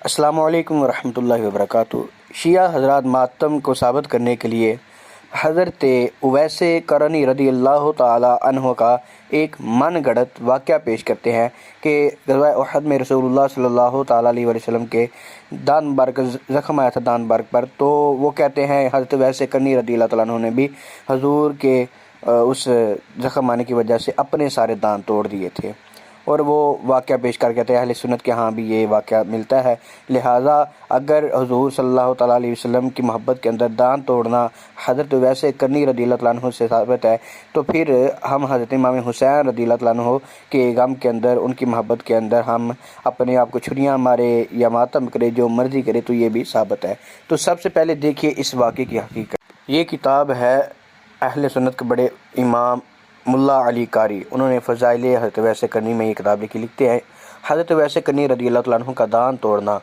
السلام علیکم ورحمۃ اللہ وبرکاتہ۔ شیعہ حضرات ماتم کو ثابت کرنے کے لیے حضرت اویس قرنی رضی اللہ تعالی عنہ کا ایک من گھڑت واقعہ پیش کرتے ہیں کہ غزوہ احد میں رسول اللہ صلی اللہ تعالی علیہ وسلم کے دان مبارک زخم آیا تھا دان مبارک پر، تو وہ کہتے ہیں حضرت اویس قرنی رضی اللہ تعالیٰ عنہ نے بھی حضور کے اس زخم آنے کی وجہ سے اپنے سارے دان توڑ دیے تھے، اور وہ واقعہ پیش کر کہتے ہیں اہل سنت کے ہاں بھی یہ واقعہ ملتا ہے۔ لہٰذا اگر حضور صلی اللہ تعالیٰ علیہ وسلم کی محبت کے اندر دان توڑنا حضرت اویس قرنی رضی اللہ تعالیٰ عنہ سے ثابت ہے، تو پھر ہم حضرت امام حسین رضی اللہ تعالیٰ عنہ کے غم کے اندر، ان کی محبت کے اندر ہم اپنے آپ کو چھریاں مارے یا ماتم کرے، جو مرضی کرے، تو یہ بھی ثابت ہے۔ تو سب سے پہلے دیکھیے اس واقعے کی حقیقت۔ یہ کتاب ہے اہل سنت کے بڑے امام ملا علی قاری، انہوں نے فضائل حضرت اویس قرنی میں یہ کتاب لکھتے ہیں، حضرت اویس قرنی رضی اللہ تعالیٰ عنہ کا دان توڑنا۔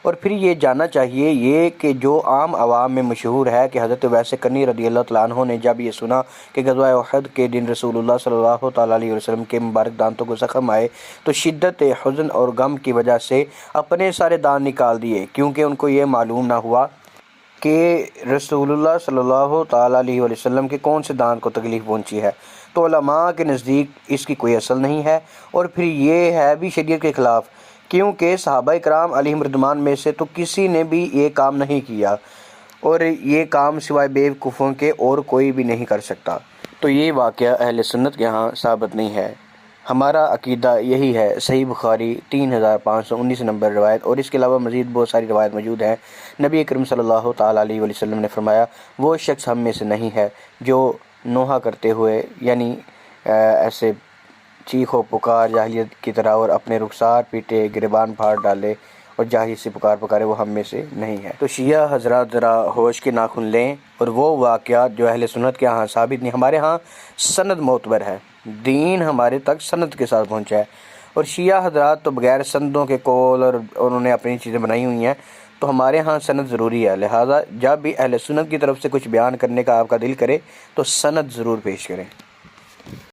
اور پھر یہ جاننا چاہیے یہ کہ جو عام عوام میں مشہور ہے کہ حضرت اویس قرنی رضی اللہ تعالیٰ عنہ نے جب یہ سنا کہ غزوہ احد کے دن رسول اللہ صلی اللہ تعالیٰ علیہ وسلم کے مبارک دانتوں کو زخم آئے، تو شدت حزن اور غم کی وجہ سے اپنے سارے دان نکال دیے، کیونکہ ان کو یہ معلوم نہ ہوا کہ رسول اللہ صلی اللہ تعالیٰ علیہ وسلم کے کون سے دان کو تکلیف پہنچی ہے۔ تو علماء کے نزدیک اس کی کوئی اصل نہیں ہے، اور پھر یہ ہے بھی شریعت کے خلاف، کیونکہ صحابہ کرام علیہم رضوان میں سے تو کسی نے بھی یہ کام نہیں کیا، اور یہ کام سوائے بیوقوفوں کے اور کوئی بھی نہیں کر سکتا۔ تو یہ واقعہ اہل سنت کے ہاں ثابت نہیں ہے۔ ہمارا عقیدہ یہی ہے۔ صحیح بخاری 3519 نمبر روایت، اور اس کے علاوہ مزید بہت ساری روایت موجود ہیں۔ نبی کریم صلی اللہ تعالیٰ علیہ وسلم نے فرمایا، وہ شخص ہم میں سے نہیں ہے جو نوحہ کرتے ہوئے، یعنی ایسے چیخ و پکار جاہلیت کی طرح، اور اپنے رخسار پیٹے، گریبان پھاڑ ڈالے اور جاہلیت سے پکارے، وہ ہم میں سے نہیں ہے۔ تو شیعہ حضرات ذرا ہوش کے ناخن لیں، اور وہ واقعات جو اہل سنت کے ہاں ثابت نہیں، ہمارے ہاں سند معتبر ہے، دین ہمارے تک سند کے ساتھ پہنچا ہے، اور شیعہ حضرات تو بغیر سندوں کے قول اور انہوں نے اپنی چیزیں بنائی ہوئی ہیں، تو ہمارے ہاں سند ضروری ہے۔ لہٰذا جب بھی اہل سنت کی طرف سے کچھ بیان کرنے کا آپ کا دل کرے تو سند ضرور پیش کریں۔